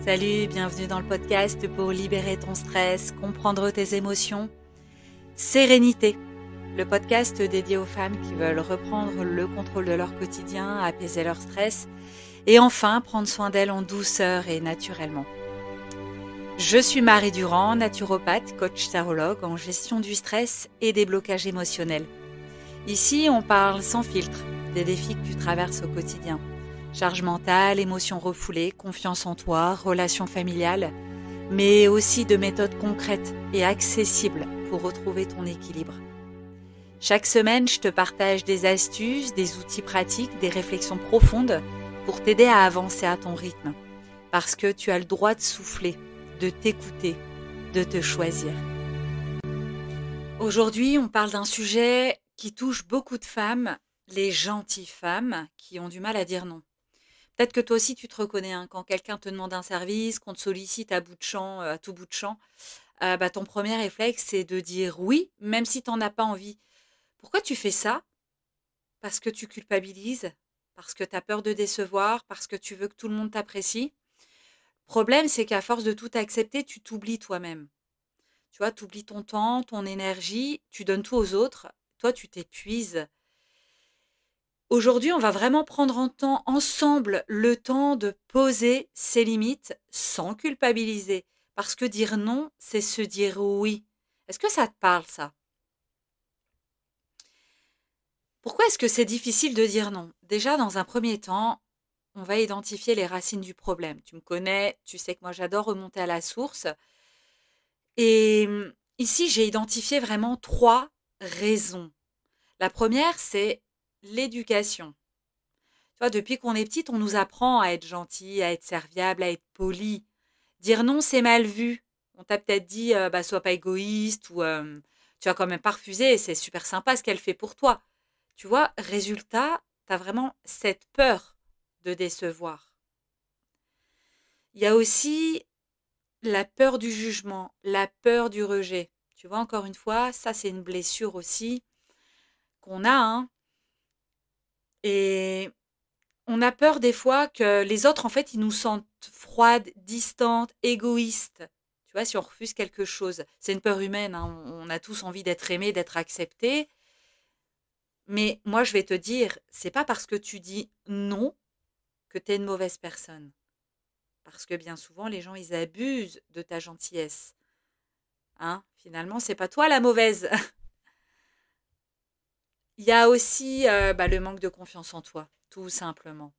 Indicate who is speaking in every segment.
Speaker 1: Salut, bienvenue dans le podcast pour libérer ton stress, comprendre tes émotions. Sérénité, le podcast dédié aux femmes qui veulent reprendre le contrôle de leur quotidien, apaiser leur stress et enfin prendre soin d'elles en douceur et naturellement. Je suis Marie Durand, naturopathe, coach tarologue en gestion du stress et des blocages émotionnels. Ici, on parle sans filtre des défis que tu traverses au quotidien. Charge mentale, émotions refoulées, confiance en toi, relations familiales, mais aussi de méthodes concrètes et accessibles pour retrouver ton équilibre. Chaque semaine, je te partage des astuces, des outils pratiques, des réflexions profondes pour t'aider à avancer à ton rythme. Parce que tu as le droit de souffler, de t'écouter, de te choisir. Aujourd'hui, on parle d'un sujet qui touche beaucoup de femmes, les gentilles femmes qui ont du mal à dire non. Peut-être que toi aussi tu te reconnais, hein, quand quelqu'un te demande un service, qu'on te sollicite à bout de champ, à tout bout de champ, ton premier réflexe c'est de dire oui, même si tu n'en as pas envie. Pourquoi tu fais ça? Parce que tu culpabilises, parce que tu as peur de décevoir, parce que tu veux que tout le monde t'apprécie. Le problème, c'est qu'à force de tout accepter, tu t'oublies toi-même. Tu vois, tu oublies ton temps, ton énergie, tu donnes tout aux autres. Toi, tu t'épuises. Aujourd'hui, on va vraiment prendre ensemble le temps de poser ses limites sans culpabiliser. Parce que dire non, c'est se dire oui. Est-ce que ça te parle, ça? Pourquoi est-ce que c'est difficile de dire non? Déjà, dans un premier temps, on va identifier les racines du problème. Tu me connais, tu sais que moi j'adore remonter à la source. Et ici, j'ai identifié vraiment 3 raisons. La première, c'est l'éducation. Tu vois, depuis qu'on est petite, on nous apprend à être gentil, à être serviable, à être poli. Dire non, c'est mal vu. On t'a peut-être dit, sois pas égoïste ou tu vas quand même pas refuser, c'est super sympa ce qu'elle fait pour toi. Tu vois, résultat, tu as vraiment cette peur de décevoir. Il y a aussi la peur du jugement, la peur du rejet. Tu vois, encore une fois, ça c'est une blessure aussi qu'on a, hein. Et on a peur des fois que les autres, en fait, ils nous sentent froides, distantes, égoïstes. Tu vois, si on refuse quelque chose. C'est une peur humaine, hein. On a tous envie d'être aimés, d'être acceptés. Mais moi, je vais te dire, c'est pas parce que tu dis non que tu es une mauvaise personne. Parce que bien souvent, les gens, ils abusent de ta gentillesse. Hein? Finalement, c'est pas toi la mauvaise. Il y a aussi le manque de confiance en toi, tout simplement.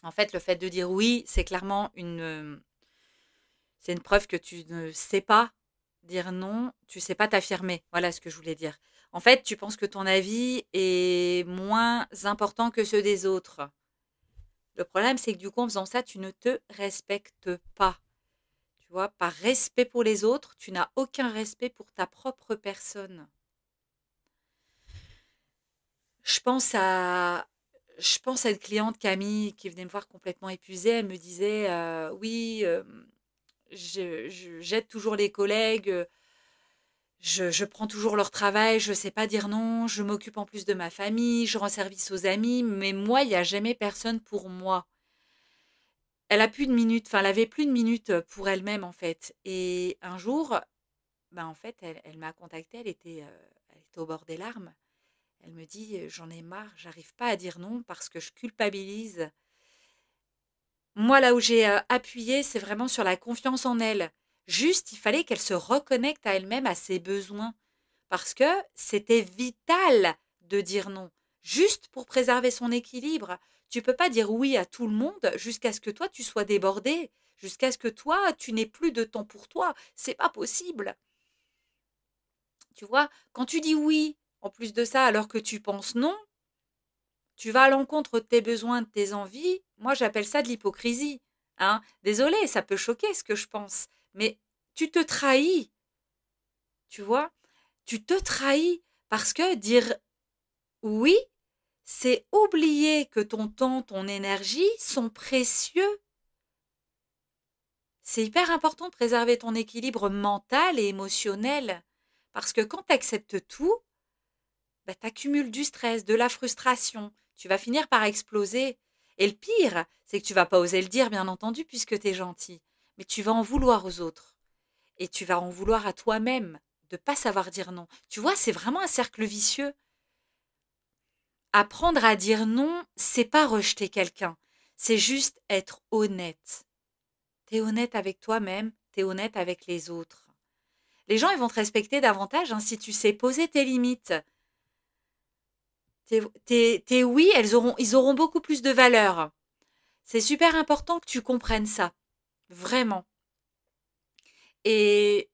Speaker 1: En fait, le fait de dire oui, c'est clairement c'est une preuve que tu ne sais pas dire non, tu sais pas t'affirmer. Voilà ce que je voulais dire. En fait, tu penses que ton avis est moins important que ceux des autres. Le problème, c'est que du coup, en faisant ça, tu ne te respectes pas. Tu vois, par respect pour les autres, tu n'as aucun respect pour ta propre personne. Je pense à je pense à une cliente, Camille, qui venait me voir complètement épuisée. Elle me disait, «Oui, j'aide toujours les collègues, je prends toujours leur travail, je sais pas dire non, je m'occupe en plus de ma famille, je rends service aux amis, mais moi, il y a jamais personne pour moi». Elle a plus de minutes, enfin, elle avait plus de minutes, pour elle-même, en fait. Et un jour, en fait, elle m'a contactée, elle était au bord des larmes. Elle me dit: «J'en ai marre, j'arrive pas à dire non parce que je culpabilise». Moi, là où j'ai, appuyé, c'est vraiment sur la confiance en elle. Juste, il fallait qu'elle se reconnecte à elle-même, à ses besoins. Parce que c'était vital de dire non, juste pour préserver son équilibre. Tu peux pas dire oui à tout le monde jusqu'à ce que toi, tu sois débordé, jusqu'à ce que toi, tu n'aies plus de temps pour toi. C'est pas possible. Tu vois? Quand tu dis oui, en plus de ça, alors que tu penses non, tu vas à l'encontre de tes besoins, de tes envies. Moi, j'appelle ça de l'hypocrisie, hein. Désolée, ça peut choquer ce que je pense, mais tu te trahis, tu vois? Tu te trahis parce que dire oui, c'est oublier que ton temps, ton énergie sont précieux. C'est hyper important de préserver ton équilibre mental et émotionnel parce que quand tu acceptes tout, tu accumules du stress, de la frustration. Tu vas finir par exploser. Et le pire, c'est que tu vas pas oser le dire, bien entendu, puisque tu es gentil. mais tu vas en vouloir aux autres et tu vas en vouloir à toi-même de pas savoir dire non. Tu vois, c'est vraiment un cercle vicieux. Apprendre à dire non, c'est pas rejeter quelqu'un, c'est juste être honnête. T'es honnête avec toi-même, t'es honnête avec les autres. Les gens, ils vont te respecter davantage hein, si tu sais poser tes limites. Tes oui, ils auront beaucoup plus de valeur. C'est super important que tu comprennes ça, vraiment. Et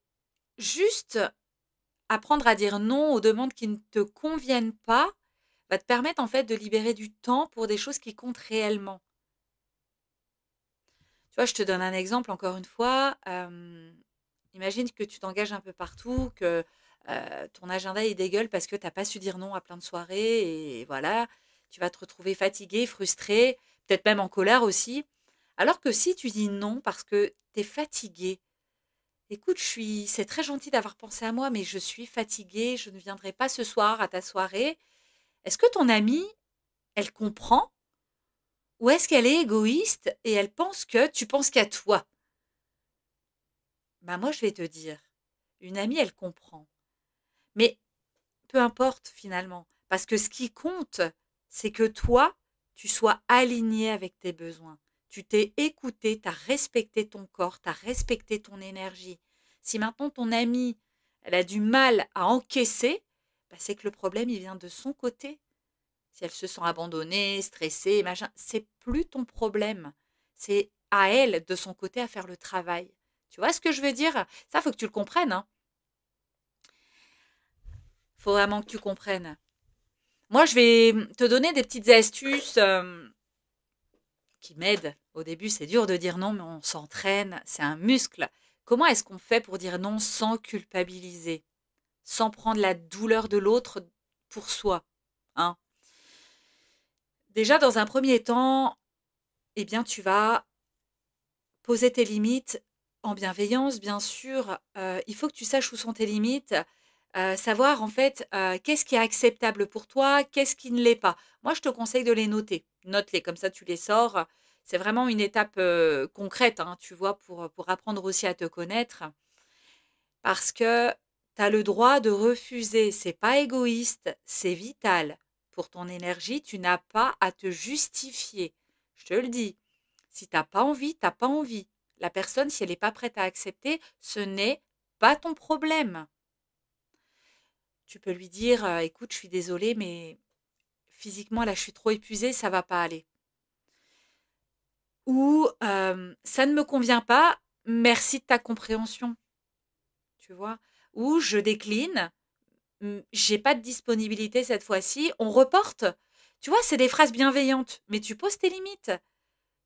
Speaker 1: juste apprendre à dire non aux demandes qui ne te conviennent pas va te permettre en fait de libérer du temps pour des choses qui comptent réellement. Tu vois, je te donne un exemple encore une fois. Imagine que tu t'engages un peu partout, que ton agenda est dégueule parce que tu n'as pas su dire non à plein de soirées et voilà, tu vas te retrouver fatigué, frustré, peut-être même en colère aussi. Alors que si tu dis non parce que tu es fatigué, écoute, c'est très gentil d'avoir pensé à moi, mais je suis fatiguée, je ne viendrai pas ce soir à ta soirée. Est-ce que ton amie, elle comprend ou est-ce qu'elle est égoïste et elle pense que tu penses qu'à toi? Bah moi, je vais te dire, une amie, elle comprend. Mais peu importe finalement, parce que ce qui compte, c'est que toi, tu sois aligné avec tes besoins. Tu t'es écouté, tu as respecté ton corps, tu as respecté ton énergie. Si maintenant ton amie, elle a du mal à encaisser, bah c'est que le problème, il vient de son côté. Si elle se sent abandonnée, stressée, machin, c'est plus ton problème. C'est à elle, de son côté, à faire le travail. Tu vois ce que je veux dire? Ça, faut que tu le comprennes, hein. Faut vraiment que tu comprennes. Moi, je vais te donner des petites astuces qui m'aident. Au début, c'est dur de dire non, mais on s'entraîne, c'est un muscle. Comment est-ce qu'on fait pour dire non sans culpabiliser, sans prendre la douleur de l'autre pour soi, hein? Déjà, dans un premier temps, eh bien, tu vas poser tes limites en bienveillance, bien sûr. Il faut que tu saches où sont tes limites. Savoir en fait qu'est-ce qui est acceptable pour toi, qu'est-ce qui ne l'est pas. Moi, je te conseille de les noter. Note-les, comme ça tu les sors. C'est vraiment une étape concrète, hein, tu vois, pour apprendre aussi à te connaître. Parce que tu as le droit de refuser. C'est pas égoïste, c'est vital. Pour ton énergie, tu n'as pas à te justifier. Je te le dis. Si t'as pas envie, t'as pas envie. La personne, si elle n'est pas prête à accepter, ce n'est pas ton problème. Tu peux lui dire, écoute, je suis désolée, mais physiquement, là, je suis trop épuisée, ça va pas aller. Ou ça ne me convient pas, merci de ta compréhension, tu vois. Ou je décline, j'ai pas de disponibilité cette fois-ci, on reporte. Tu vois, c'est des phrases bienveillantes, mais tu poses tes limites.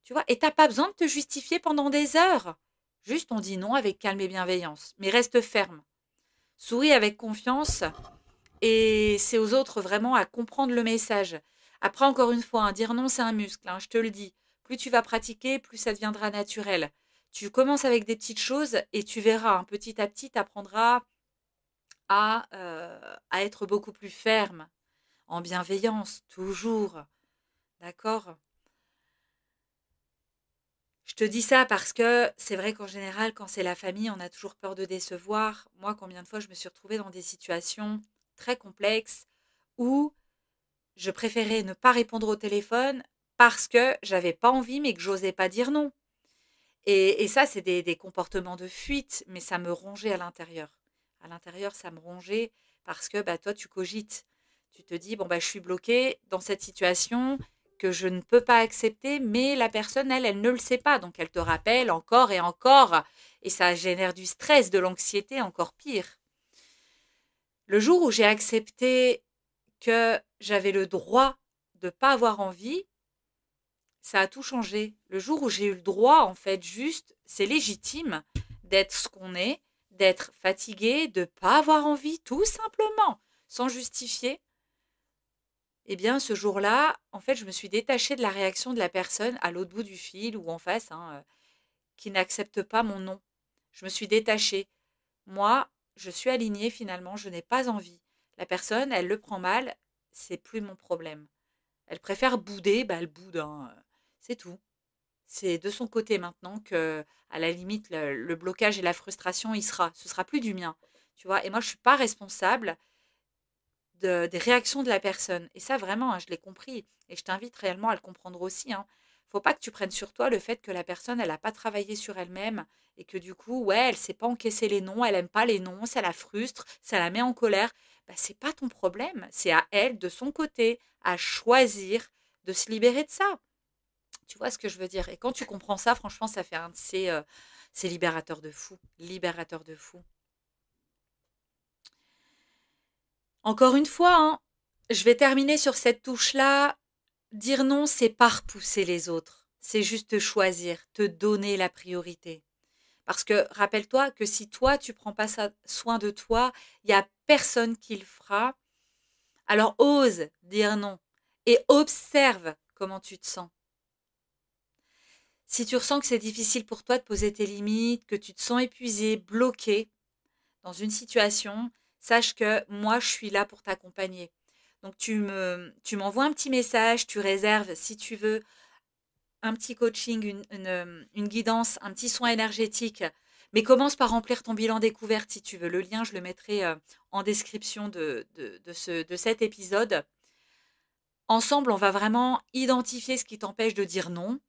Speaker 1: Tu vois? Et t'as pas besoin de te justifier pendant des heures. Juste, on dit non avec calme et bienveillance, mais reste ferme. Souris avec confiance et c'est aux autres vraiment à comprendre le message. Après, encore une fois, hein, dire non, c'est un muscle, hein, je te le dis. Plus tu vas pratiquer, plus ça deviendra naturel. Tu commences avec des petites choses et tu verras, hein, petit à petit, tu apprendras à être beaucoup plus ferme, en bienveillance, toujours. D'accord? Je te dis ça parce que c'est vrai qu'en général, quand c'est la famille, on a toujours peur de décevoir. Moi, combien de fois je me suis retrouvée dans des situations très complexes où je préférais ne pas répondre au téléphone parce que j'avais pas envie, mais que j'osais pas dire non. Et ça, c'est des comportements de fuite, mais ça me rongeait à l'intérieur. À l'intérieur, ça me rongeait parce que bah, toi, tu cogites. Tu te dis, bon, bah, je suis bloquée dans cette situation que je ne peux pas accepter, mais la personne, elle ne le sait pas. Donc, elle te rappelle encore et encore. Et ça génère du stress, de l'anxiété, encore pire. Le jour où j'ai accepté que j'avais le droit de ne pas avoir envie, ça a tout changé. Le jour où j'ai eu le droit, en fait, juste, c'est légitime d'être ce qu'on est, d'être fatigué, de pas avoir envie, tout simplement, sans justifier. Eh bien, ce jour-là, en fait, je me suis détachée de la réaction de la personne à l'autre bout du fil ou en face, hein, qui n'accepte pas mon non. Je me suis détachée. Moi, je suis alignée finalement, je n'ai pas envie. La personne, elle le prend mal, c'est plus mon problème. Elle préfère bouder, bah elle boude, hein, c'est tout. C'est de son côté maintenant que, à la limite, le blocage et la frustration, ce sera plus du mien. Tu vois? Et moi, je suis pas responsable des réactions de la personne. Et ça, vraiment, hein, je l'ai compris. Et je t'invite réellement à le comprendre aussi, hein. Faut pas que tu prennes sur toi le fait que la personne, elle n'a pas travaillé sur elle-même et que du coup, ouais, elle sait pas encaisser les noms, elle aime pas les noms, ça la frustre, ça la met en colère. Bah, c'est pas ton problème. C'est à elle, de son côté, à choisir de se libérer de ça. Tu vois ce que je veux dire? Et quand tu comprends ça, franchement, ça fait c'est libérateur de fou. Libérateur de fou. Encore une fois, hein, je vais terminer sur cette touche-là. Dire non, c'est pas repousser les autres. C'est juste choisir, te donner la priorité. Parce que rappelle-toi que si toi, tu prends pas soin de toi, il y a personne qui le fera. Alors ose dire non et observe comment tu te sens. Si tu ressens que c'est difficile pour toi de poser tes limites, que tu te sens épuisé, bloqué dans une situation, sache que moi, je suis là pour t'accompagner. Donc tu m'envoies un petit message, tu réserves si tu veux un petit coaching, une guidance, un petit soin énergétique. Mais commence par remplir ton bilan découverte si tu veux. Le lien, je le mettrai en description de cet épisode. Ensemble, on va vraiment identifier ce qui t'empêche de dire non.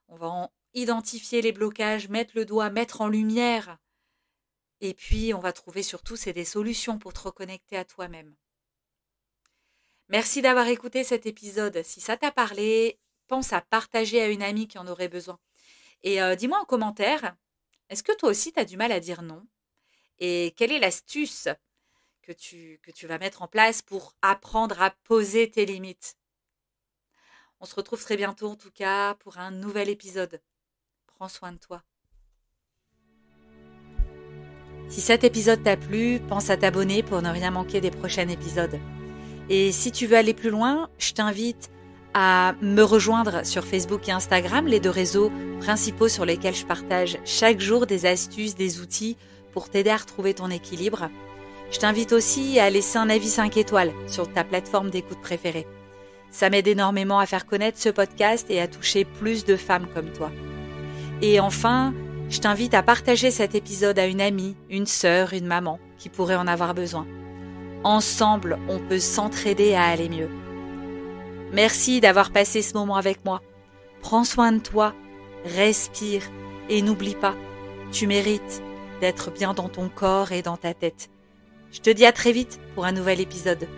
Speaker 1: On va identifier les blocages, mettre le doigt, mettre en lumière. Et puis, on va trouver surtout, c'est des solutions pour te reconnecter à toi-même. Merci d'avoir écouté cet épisode. Si ça t'a parlé, pense à partager à une amie qui en aurait besoin. Et dis-moi en commentaire, est-ce que toi aussi tu as du mal à dire non? Et quelle est l'astuce que tu vas mettre en place pour apprendre à poser tes limites? On se retrouve très bientôt en tout cas pour un nouvel épisode. Prends soin de toi. Si cet épisode t'a plu, pense à t'abonner pour ne rien manquer des prochains épisodes. Et si tu veux aller plus loin, je t'invite à me rejoindre sur Facebook et Instagram, les deux réseaux principaux sur lesquels je partage chaque jour des astuces, des outils pour t'aider à retrouver ton équilibre. Je t'invite aussi à laisser un avis 5 étoiles sur ta plateforme d'écoute préférée. Ça m'aide énormément à faire connaître ce podcast et à toucher plus de femmes comme toi. Et enfin, je t'invite à partager cet épisode à une amie, une sœur, une maman qui pourrait en avoir besoin. Ensemble, on peut s'entraider à aller mieux. Merci d'avoir passé ce moment avec moi. Prends soin de toi, respire et n'oublie pas, tu mérites d'être bien dans ton corps et dans ta tête. Je te dis à très vite pour un nouvel épisode.